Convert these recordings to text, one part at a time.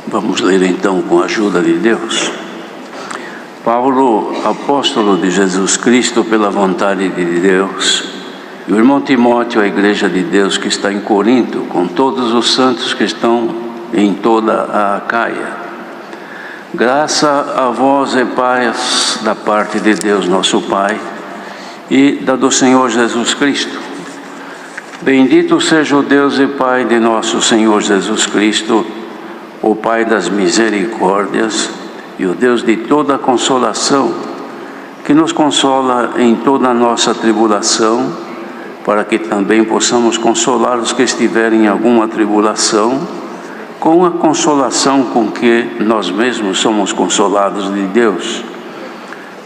Vamos ler então com a ajuda de Deus. Paulo, apóstolo de Jesus Cristo pela vontade de Deus, e o irmão Timóteo, a igreja de Deus que está em Corinto, com todos os santos que estão em toda a Acaia. Graça a vós e paz da parte de Deus nosso Pai e da do Senhor Jesus Cristo. Bendito seja o Deus e Pai de nosso Senhor Jesus Cristo, o Pai das misericórdias e o Deus de toda consolação, que nos consola em toda a nossa tribulação, para que também possamos consolar os que estiverem em alguma tribulação, com a consolação com que nós mesmos somos consolados de Deus.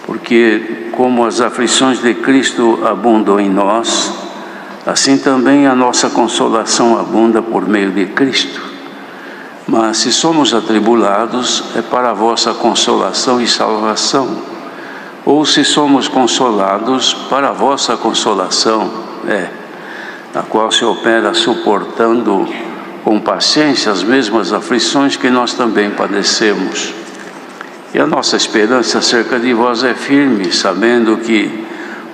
Porque como as aflições de Cristo abundam em nós, assim também a nossa consolação abunda por meio de Cristo. Mas se somos atribulados, é para a vossa consolação e salvação. Ou se somos consolados, para a vossa consolação, a qual se opera suportando com paciência as mesmas aflições que nós também padecemos. E a nossa esperança acerca de vós é firme, sabendo que,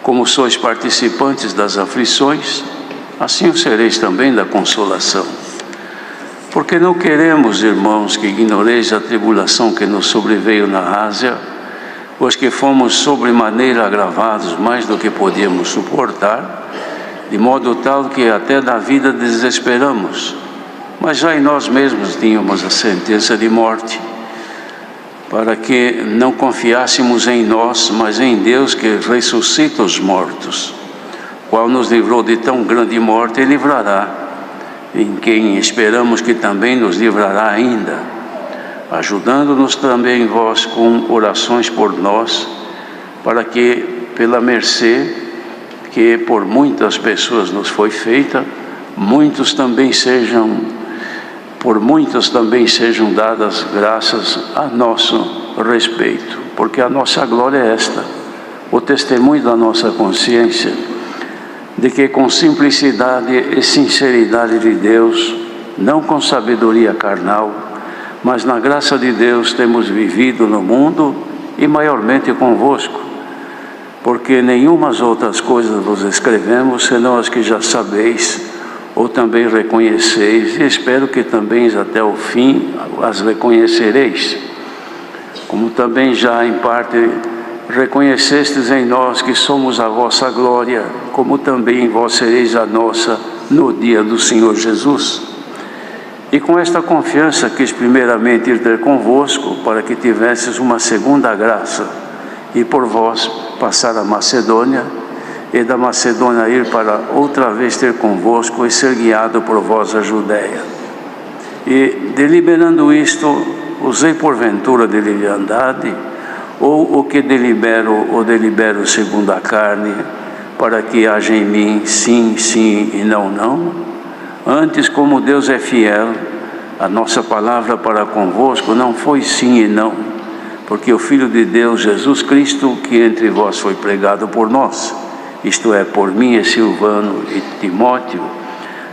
como sois participantes das aflições, assim o sereis também da consolação. Porque não queremos, irmãos, que ignoreis a tribulação que nos sobreveio na Ásia, pois que fomos sobremaneira agravados mais do que podíamos suportar, de modo tal que até da vida desesperamos. Mas já em nós mesmos tínhamos a sentença de morte, para que não confiássemos em nós, mas em Deus que ressuscita os mortos, qual nos livrou de tão grande morte e livrará, em quem esperamos que também nos livrará ainda, ajudando-nos também vós com orações por nós, para que, pela mercê que por muitas pessoas nos foi feita, por muitos também sejam dadas graças a nosso respeito, porque a nossa glória é esta, o testemunho da nossa consciência, de que com simplicidade e sinceridade de Deus, não com sabedoria carnal, mas na graça de Deus temos vivido no mundo e maiormente convosco, porque nenhumas outras coisas vos escrevemos, senão as que já sabeis, ou também reconheceis, e espero que também até o fim as reconhecereis, como também já em parte reconhecestes em nós que somos a vossa glória, como também vós sereis a nossa no dia do Senhor Jesus. E com esta confiança quis primeiramente ir ter convosco, para que tivesses uma segunda graça, e por vós passar a Macedônia, e da Macedônia ir para outra vez ter convosco e ser guiado por vós a Judéia. E deliberando isto, usei porventura de leviandade, ou o que delibero segundo a carne, para que haja em mim sim, sim e não, não? Antes, como Deus é fiel, a nossa palavra para convosco não foi sim e não, porque o Filho de Deus, Jesus Cristo, que entre vós foi pregado por nós, isto é, por mim e Silvano e Timóteo,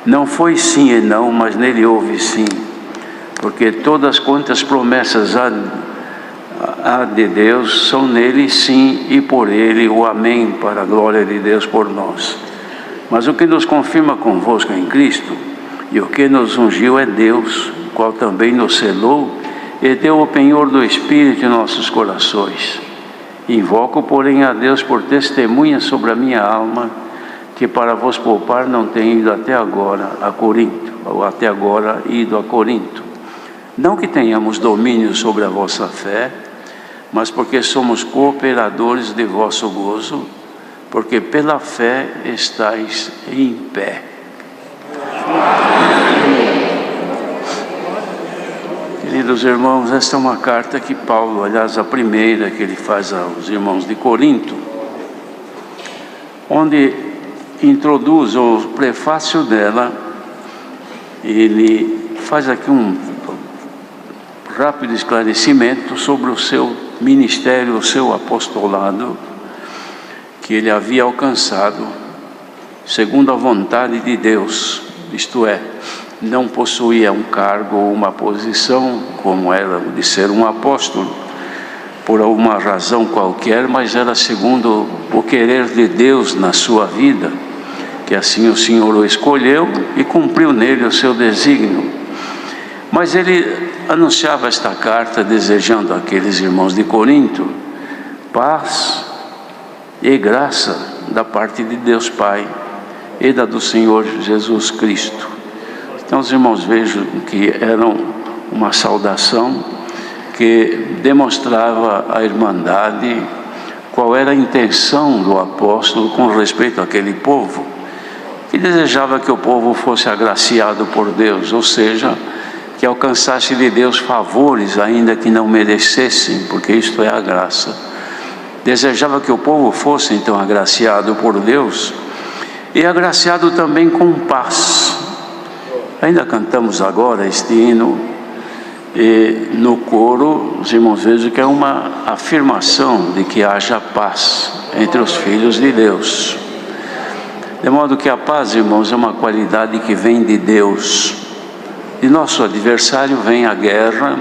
não foi sim e não, mas nele houve sim, porque todas quantas promessas há de Deus são nele sim e por ele o amém, para a glória de Deus por nós. Mas o que nos confirma convosco em Cristo e o que nos ungiu é Deus, o qual também nos selou e deu o penhor do Espírito em nossos corações. Invoco, porém, a Deus por testemunha sobre a minha alma, que para vos poupar não tenho ido até agora a Corinto, ou até agora ido a Corinto. Não que tenhamos domínio sobre a vossa fé, mas porque somos cooperadores de vosso gozo, porque pela fé estáis em pé. Queridos irmãos, esta é uma carta que Paulo, aliás, a primeira que ele faz aos irmãos de Corinto, onde introduz o prefácio dela, ele faz aqui um rápido esclarecimento sobre o seu ministério, o seu apostolado, que ele havia alcançado segundo a vontade de Deus, isto é, não possuía um cargo ou uma posição, como era o de ser um apóstolo, por alguma razão qualquer, mas era segundo o querer de Deus na sua vida, que assim o Senhor o escolheu e cumpriu nele o seu desígnio. Mas ele anunciava esta carta desejando àqueles irmãos de Corinto paz e graça da parte de Deus Pai e da do Senhor Jesus Cristo. Então os irmãos vejam que era uma saudação que demonstrava a irmandade, qual era a intenção do apóstolo com respeito àquele povo, que desejava que o povo fosse agraciado por Deus, ou seja, que alcançasse de Deus favores, ainda que não merecessem, porque isto é a graça. Desejava que o povo fosse então agraciado por Deus e agraciado também com paz. Ainda cantamos agora este hino e no coro os irmãos vejam que é uma afirmação de que haja paz entre os filhos de Deus. De modo que a paz, irmãos, é uma qualidade que vem de Deus. De nosso adversário vem a guerra,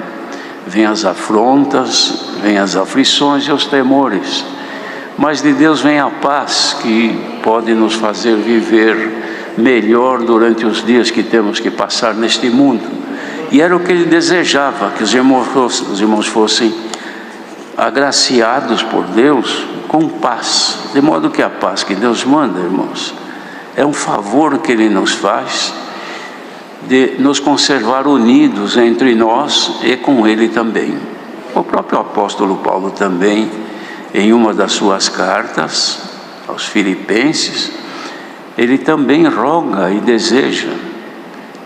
vem as afrontas, vem as aflições e os temores. Mas de Deus vem a paz que pode nos fazer viver melhor durante os dias que temos que passar neste mundo. E era o que ele desejava, que os irmãos fossem agraciados por Deus com paz. De modo que a paz que Deus manda, irmãos, é um favor que Ele nos faz de nos conservar unidos entre nós e com Ele também. O próprio apóstolo Paulo também, em uma das suas cartas aos Filipenses, ele também roga e deseja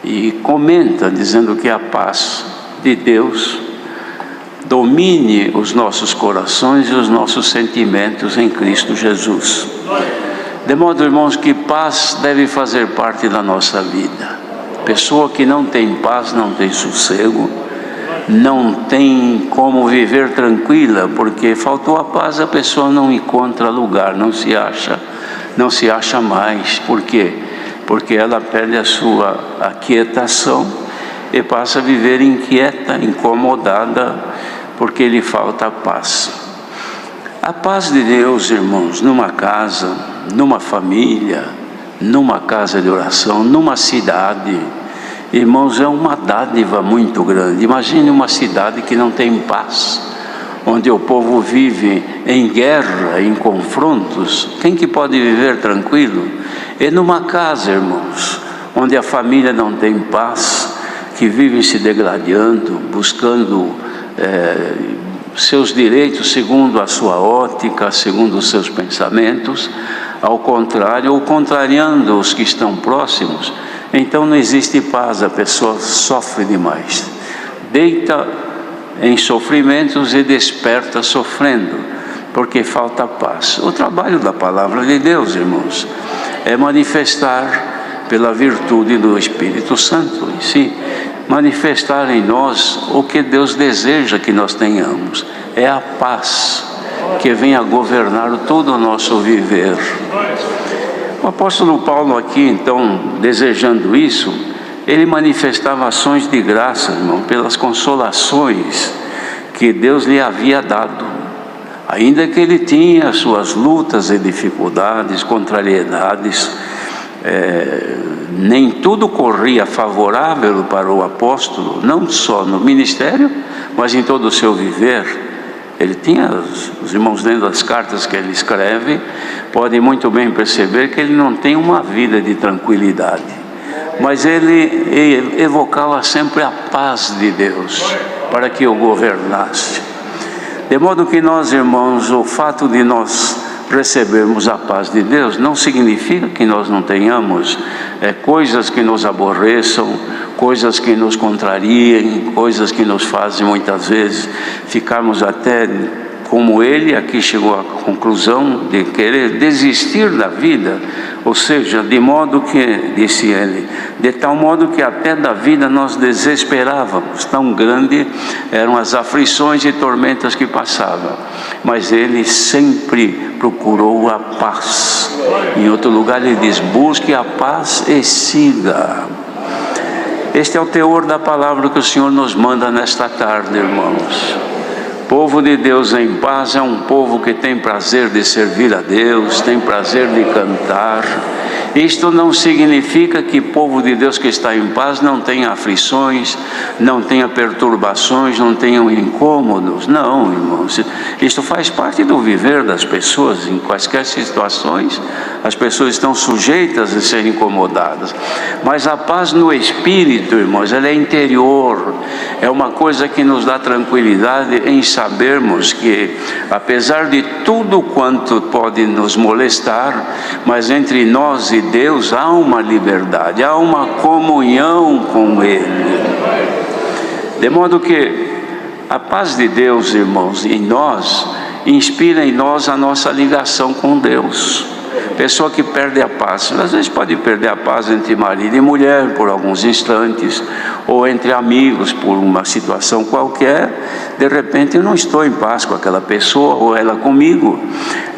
e comenta, dizendo que a paz de Deus domine os nossos corações e os nossos sentimentos em Cristo Jesus. De modo, irmãos, que paz deve fazer parte da nossa vida. Pessoa que não tem paz não tem sossego, não tem como viver tranquila, porque faltou a paz, a pessoa não encontra lugar, não se acha mais. Por quê? Porque ela perde a sua aquietação e passa a viver inquieta, incomodada, porque lhe falta a paz. A paz de Deus, irmãos, numa casa, numa família, numa casa de oração, numa cidade, irmãos, é uma dádiva muito grande. Imagine uma cidade que não tem paz, onde o povo vive em guerra, em confrontos. Quem que pode viver tranquilo? E numa casa, irmãos, onde a família não tem paz, que vive se degradando, buscando seus direitos segundo a sua ótica, segundo os seus pensamentos, ao contrário, ou contrariando os que estão próximos, então não existe paz, a pessoa sofre demais, deita em sofrimentos e desperta sofrendo, porque falta paz. O trabalho da palavra de Deus, irmãos, é manifestar pela virtude do Espírito Santo em si, manifestar em nós o que Deus deseja que nós tenhamos. É a paz que vem a governar todo o nosso viver. O apóstolo Paulo aqui, então, desejando isso, ele manifestava ações de graça, irmão, pelas consolações que Deus lhe havia dado. Ainda que ele tinha suas lutas e dificuldades, contrariedades, nem tudo corria favorável para o apóstolo, não só no ministério, mas em todo o seu viver. Ele tinha, os irmãos lendo as cartas que ele escreve, podem muito bem perceber que ele não tem uma vida de tranquilidade, mas ele evocava sempre a paz de Deus para que o governasse. De modo que nós, irmãos, o fato de nós recebermos a paz de Deus não significa que nós não tenhamos coisas que nos aborreçam, coisas que nos contrariem, coisas que nos fazem muitas vezes ficarmos até como ele aqui chegou à conclusão de querer desistir da vida, ou seja, de modo que, disse ele, de tal modo que até da vida nós desesperávamos, tão grande eram as aflições e tormentas que passava, mas ele sempre procurou a paz. Em outro lugar ele diz: busque a paz e siga. Este é o teor da palavra que o Senhor nos manda nesta tarde, irmãos. Povo de Deus em paz é um povo que tem prazer de servir a Deus, tem prazer de cantar. Isto não significa que povo de Deus que está em paz não tenha aflições, não tenha perturbações, não tenha incômodos. Não, irmãos, isto faz parte do viver das pessoas. Em quaisquer situações, as pessoas estão sujeitas a ser incomodadas. Mas a paz no espírito, irmãos, ela é interior, é uma coisa que nos dá tranquilidade em sabermos que, apesar de tudo quanto pode nos molestar, mas entre nós e Deus há uma liberdade, há uma comunhão com Ele. De modo que a paz de Deus, irmãos, em nós, inspira em nós a nossa ligação com Deus. Pessoa que perde a paz, às vezes pode perder a paz entre marido e mulher por alguns instantes, ou entre amigos por uma situação qualquer. De repente eu não estou em paz com aquela pessoa, ou ela comigo.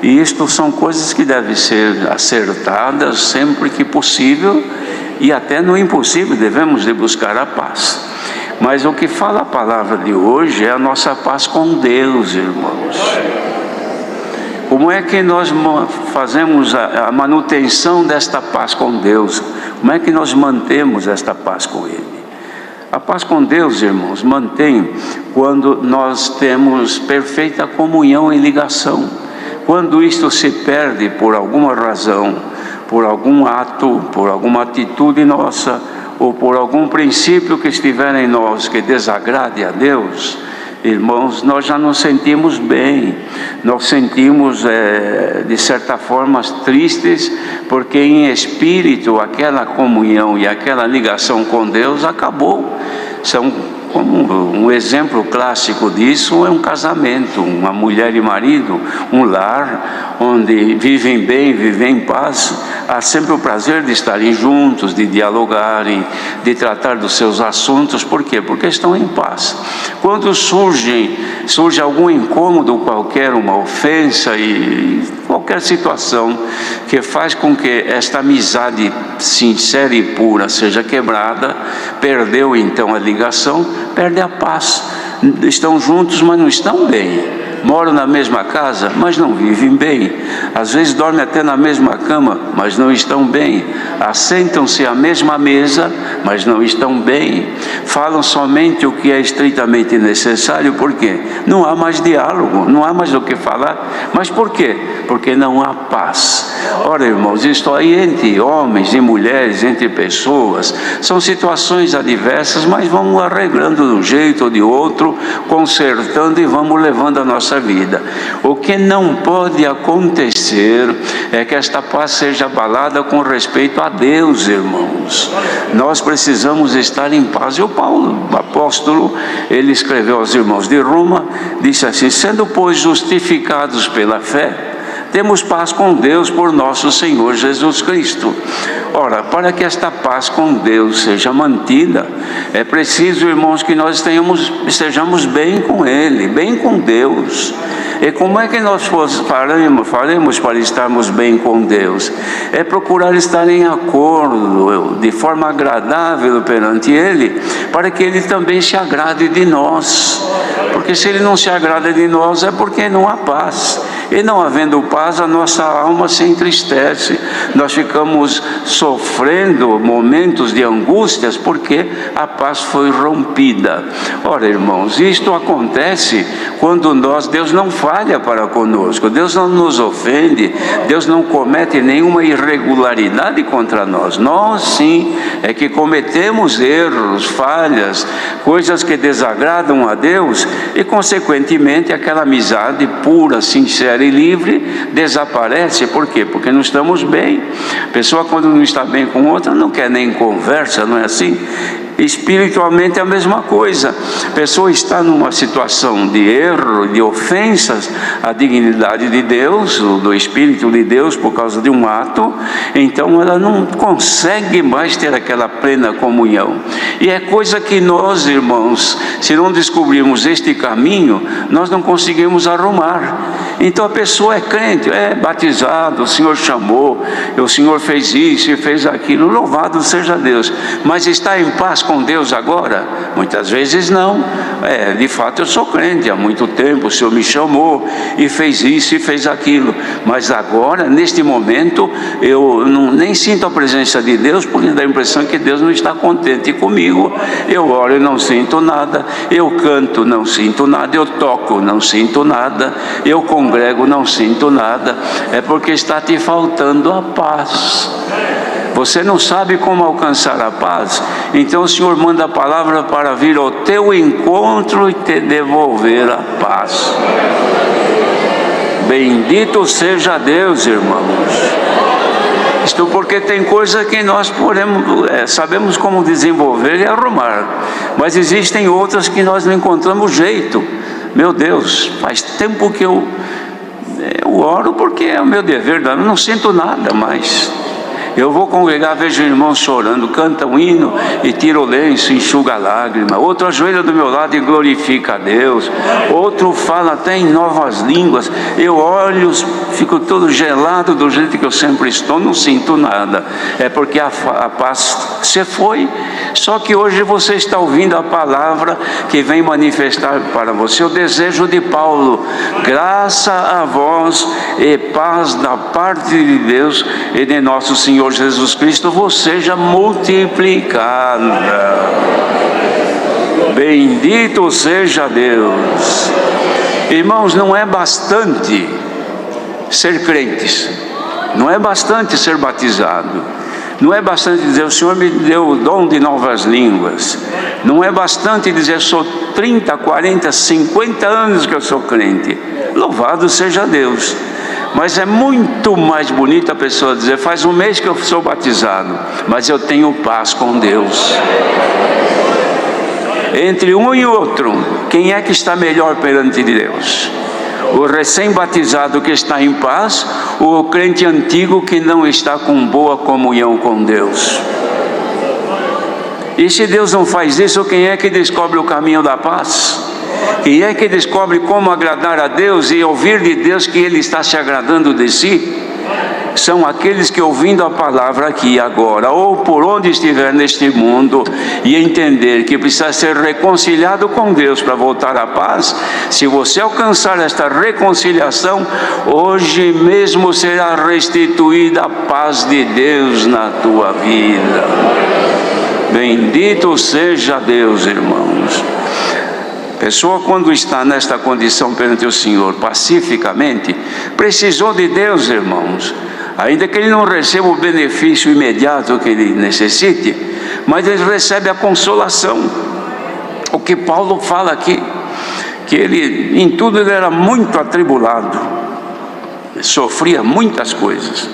E isto são coisas que devem ser acertadas sempre que possível, e até no impossível devemos de buscar a paz. Mas o que fala a palavra de hoje é a nossa paz com Deus, irmãos. Como é que nós fazemos a manutenção desta paz com Deus? Como é que nós mantemos esta paz com Ele? A paz com Deus, irmãos, mantém quando nós temos perfeita comunhão e ligação. Quando isto se perde por alguma razão, por algum ato, por alguma atitude nossa, ou por algum princípio que estiver em nós que desagrade a Deus, irmãos, nós já nos sentimos bem, nós sentimos de certa forma tristes, porque em espírito aquela comunhão e aquela ligação com Deus acabou. Como um exemplo clássico disso é um casamento, uma mulher e marido, um lar onde vivem bem, vivem em paz. Há sempre o prazer de estarem juntos, de dialogarem, de tratar dos seus assuntos. Por quê? Porque estão em paz. Quando surge algum incômodo qualquer, uma ofensa e qualquer situação que faz com que esta amizade sincera e pura seja quebrada, perdeu então a ligação, perde a paz. Estão juntos, mas não estão bem. Moram na mesma casa, mas não vivem bem. Às vezes dormem até na mesma cama, mas não estão bem. Assentam-se à mesma mesa, mas não estão bem. Falam somente o que é estritamente necessário. Por quê? Não há mais diálogo, não há mais o que falar. Mas por quê? Porque não há paz. Ora, irmãos, isto aí entre homens e mulheres, entre pessoas, são situações adversas, mas vamos arreglando de um jeito ou de outro, consertando e vamos levando a nossa vida. O que não pode acontecer é que esta paz seja abalada com respeito a Deus, irmãos. Nós precisamos estar em paz. E o Paulo, o apóstolo, ele escreveu aos irmãos de Roma, disse assim: sendo pois justificados pela fé, temos paz com Deus por nosso Senhor Jesus Cristo. Ora, para que esta paz com Deus seja mantida, é preciso, irmãos, que nós estejamos bem com Ele, bem com Deus. E como é que nós faremos para estarmos bem com Deus? É procurar estar em acordo, de forma agradável perante Ele, para que Ele também se agrade de nós. Porque se Ele não se agrada de nós, é porque não há paz. E não havendo paz, a nossa alma se entristece. Nós ficamos sofrendo momentos de angústias, porque a paz foi rompida. Ora, irmãos, isto acontece quando Deus não falha para conosco, Deus não nos ofende, Deus não comete nenhuma irregularidade contra nós. Nós sim é que cometemos erros, falhas, coisas que desagradam a Deus, e consequentemente aquela amizade pura, sincera e livre desaparece. Por quê? Porque não estamos bem. A pessoa, quando não está bem com outra, não quer nem conversa, não é assim? Espiritualmente é a mesma coisa. A pessoa está numa situação de erro, de ofensas à dignidade de Deus, do Espírito de Deus, por causa de um ato, então ela não consegue mais ter aquela plena comunhão. E é coisa que nós, irmãos, se não descobrirmos este caminho, nós não conseguimos arrumar. Então a pessoa é crente, é batizado, o Senhor chamou, o Senhor fez isso e fez aquilo, louvado seja Deus, mas está em paz com Deus agora? Muitas vezes não. De fato eu sou crente há muito tempo, o Senhor me chamou e fez isso e fez aquilo, mas agora, neste momento, eu nem sinto a presença de Deus, porque dá a impressão que Deus não está contente comigo. Eu oro e não sinto nada, eu canto, não sinto nada, eu toco, não sinto nada, eu congrego, não sinto nada. É porque está te faltando a paz. Você não sabe como alcançar a paz? Então o Senhor manda a palavra para vir ao teu encontro e te devolver a paz. Bendito seja Deus, irmãos. Isto porque tem coisa que nós sabemos como desenvolver e arrumar, mas existem outras que nós não encontramos jeito. Meu Deus, faz tempo que eu oro porque é o meu dever, eu não sinto nada mais. Eu vou congregar, vejo irmãos chorando, canta um hino e tira o lenço, enxuga a lágrima. Outro ajoelha do meu lado e glorifica a Deus. Outro fala até em novas línguas. Eu olho, fico todo gelado do jeito que eu sempre estou, não sinto nada. É porque a paz se foi. Só que hoje você está ouvindo a palavra que vem manifestar para você o desejo de Paulo: graça a vós e paz da parte de Deus e de nosso Senhor Jesus Cristo vos seja multiplicada. Bendito seja Deus. Irmãos, não é bastante ser crentes, não é bastante ser batizado, não é bastante dizer o Senhor me deu o dom de novas línguas, não é bastante dizer sou 30, 40, 50 anos que eu sou crente. Louvado seja Deus. Mas é muito mais bonito a pessoa dizer: faz um mês que eu sou batizado, mas eu tenho paz com Deus. Entre um e outro, quem é que está melhor perante Deus? O recém-batizado que está em paz, ou o crente antigo que não está com boa comunhão com Deus? E se Deus não faz isso, quem é que descobre o caminho da paz? Quem é que descobre como agradar a Deus e ouvir de Deus que Ele está se agradando de si? São aqueles que, ouvindo a palavra aqui agora, ou por onde estiver neste mundo, e entender que precisa ser reconciliado com Deus para voltar à paz. Se você alcançar esta reconciliação, hoje mesmo será restituída a paz de Deus na tua vida. Bendito seja Deus, irmãos. Pessoa, quando está nesta condição perante o Senhor, pacificamente, precisou de Deus, irmãos. Ainda que ele não receba o benefício imediato que ele necessite, mas ele recebe a consolação. O que Paulo fala aqui, que ele, em tudo ele era muito atribulado, sofria muitas coisas.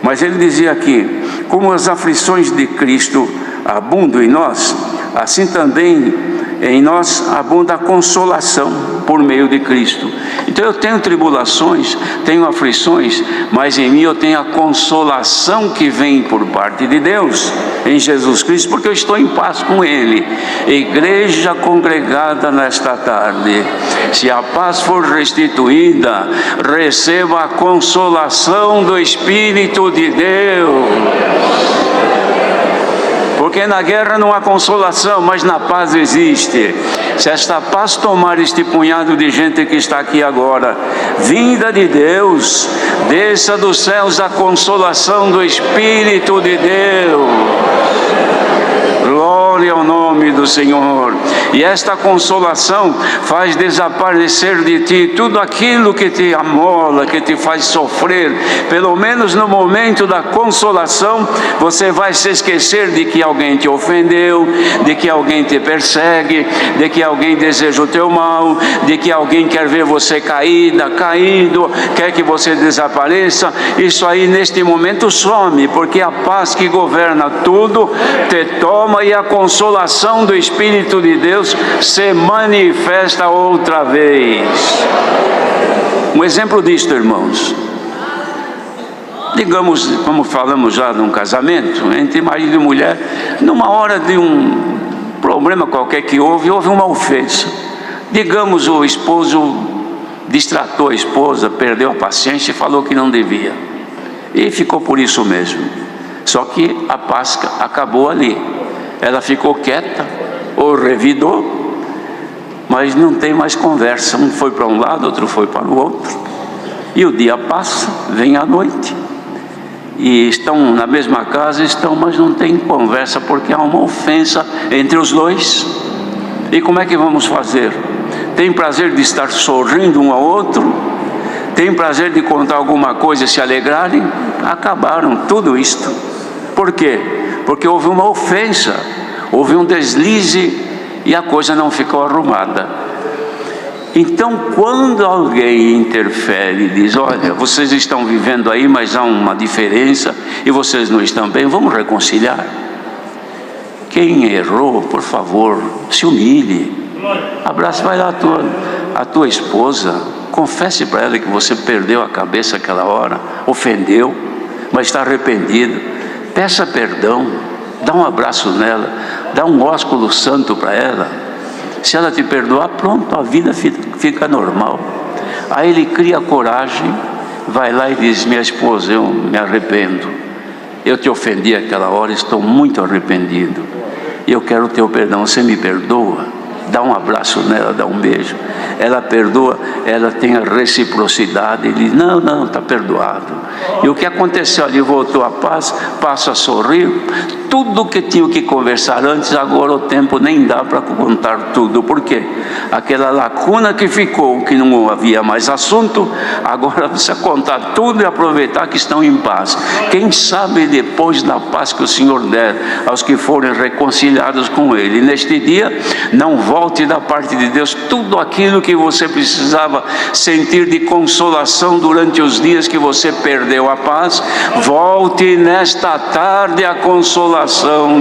Mas ele dizia aqui: como as aflições de Cristo abundam em nós, assim também em nós abunda a consolação por meio de Cristo. Então eu tenho tribulações, tenho aflições, mas em mim eu tenho a consolação que vem por parte de Deus, em Jesus Cristo, porque eu estou em paz com Ele. Igreja congregada nesta tarde, se a paz for restituída, receba a consolação do Espírito de Deus. Porque na guerra não há consolação, mas na paz existe. Se esta paz tomar este punhado de gente que está aqui agora, vinda de Deus, desça dos céus a consolação do Espírito de Deus. Glória ao nome do do Senhor. E esta consolação faz desaparecer de ti tudo aquilo que te amola, que te faz sofrer. Pelo menos no momento da consolação, você vai se esquecer de que alguém te ofendeu, de que alguém te persegue, de que alguém deseja o teu mal, de que alguém quer ver você caído, quer que você desapareça. Isso aí neste momento some, porque a paz que governa tudo te toma e a consolação do Espírito de Deus se manifesta outra vez. Um exemplo disto, irmãos, digamos, como falamos já num casamento, entre marido e mulher, numa hora de um problema qualquer que houve uma ofensa. Digamos, o esposo distratou a esposa, perdeu a paciência e falou que não devia. E ficou por isso mesmo. Só que a paz acabou ali. Ela ficou quieta, ou revidou, mas não tem mais conversa. Um foi para um lado, outro foi para o outro. E o dia passa, vem a noite. E estão na mesma casa, mas não tem conversa, porque há uma ofensa entre os dois. E como é que vamos fazer? Tem prazer de estar sorrindo um ao outro? Tem prazer de contar alguma coisa e se alegrarem? Acabaram tudo isto. Por quê? Porque houve uma ofensa, houve um deslize e a coisa não ficou arrumada. Então, quando alguém interfere e diz: olha, vocês estão vivendo aí, mas há uma diferença e vocês não estão bem, vamos reconciliar. Quem errou, por favor, se humilhe, abraça, vai lá a tua esposa, confesse para ela que você perdeu a cabeça aquela hora, ofendeu, mas está arrependido, peça perdão, dá um abraço nela, dá um ósculo santo para ela. Se ela te perdoar, pronto, a vida fica normal. Aí ele cria coragem, vai lá e diz: minha esposa, eu me arrependo, eu te ofendi aquela hora, estou muito arrependido, eu quero o teu perdão, você me perdoa? Dá um abraço nela, dá um beijo. Ela perdoa, ela tem a reciprocidade, ele diz: não, está perdoado. E o que aconteceu ali? Voltou a paz, passa a sorrir. Tudo que tinha que conversar antes, agora o tempo nem dá para contar tudo. Por quê? Aquela lacuna que ficou, que não havia mais assunto, agora precisa contar tudo e aproveitar que estão em paz. Quem sabe depois da paz que o Senhor der aos que forem reconciliados com Ele, neste dia, não volte da parte de Deus tudo aquilo que você precisava sentir de consolação durante os dias que você perdeu a paz. Volte nesta tarde a consolação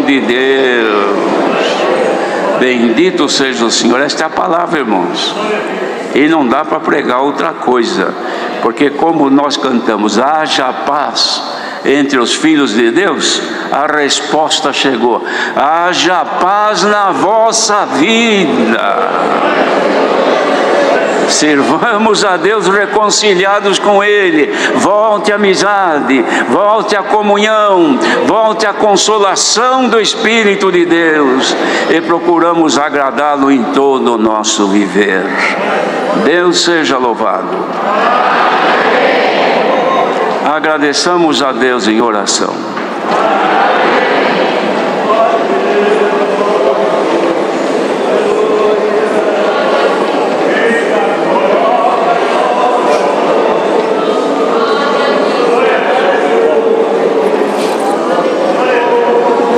de Deus. Bendito seja o Senhor. Esta é a palavra, irmãos, e não dá para pregar outra coisa, porque como nós cantamos: haja paz entre os filhos de Deus, a resposta chegou: haja paz na vossa vida. Servamos a Deus reconciliados com Ele. Volte a amizade, volte a comunhão, volte a consolação do Espírito de Deus, e procuramos agradá-lo em todo o nosso viver. Deus seja louvado. Agradeçamos a Deus em oração.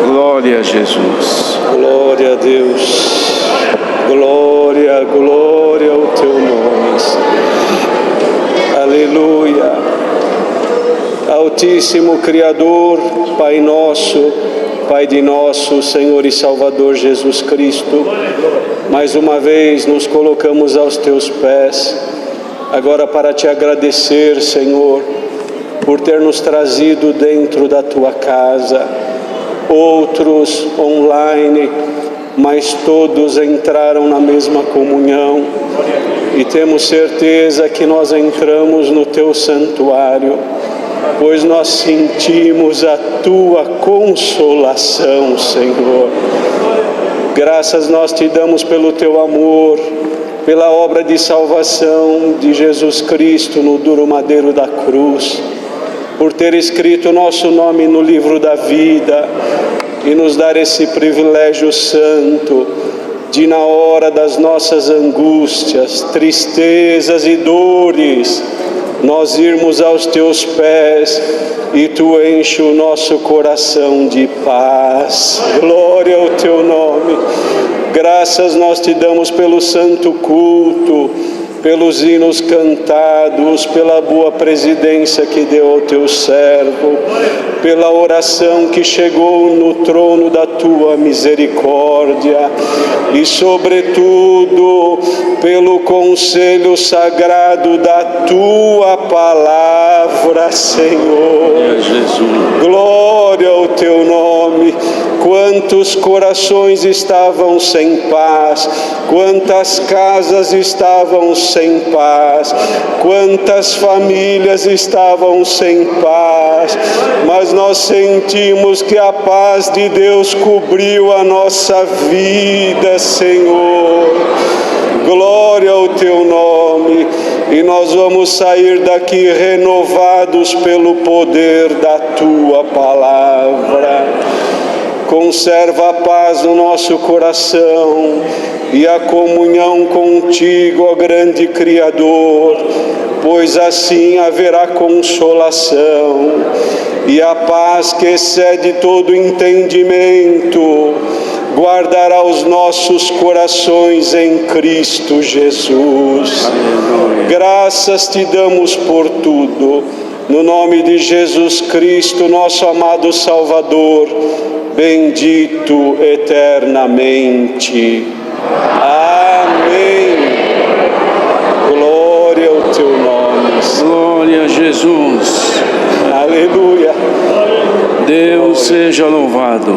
Glória a Jesus. Glória a Deus. Glória, glória ao teu nome, Senhor. Aleluia. Altíssimo Criador, Pai nosso, Pai de nosso Senhor e Salvador Jesus Cristo, mais uma vez nos colocamos aos teus pés, agora para te agradecer, Senhor, por ter nos trazido dentro da tua casa. Outros online, mas todos entraram na mesma comunhão, e temos certeza que nós entramos no teu santuário, pois nós sentimos a tua consolação, Senhor. Graças nós te damos pelo teu amor, pela obra de salvação de Jesus Cristo no duro madeiro da cruz, por ter escrito o nosso nome no livro da vida, e nos dar esse privilégio santo de, na hora das nossas angústias, tristezas e dores, nós irmos aos teus pés e tu enche o nosso coração de paz. Glória ao teu nome. Graças nós te damos pelo santo culto, pelos hinos cantados, pela boa presidência que deu ao teu servo, pela oração que chegou no trono da tua misericórdia e, sobretudo, pelo conselho sagrado da tua palavra, Senhor. Glória ao teu nome. Quantos corações estavam sem paz, quantas casas estavam sem paz, quantas famílias estavam sem paz, mas nós sentimos que a paz de Deus cobriu a nossa vida, Senhor. Glória ao teu nome, e nós vamos sair daqui renovados pelo poder da tua palavra. Conserva a paz no nosso coração e a comunhão contigo, ó grande Criador, pois assim haverá consolação e a paz que excede todo entendimento guardará os nossos corações em Cristo Jesus. Graças te damos por tudo, no nome de Jesus Cristo, nosso amado Salvador, bendito eternamente. Amém. Glória ao teu nome. Glória a Jesus. Aleluia. Deus seja louvado.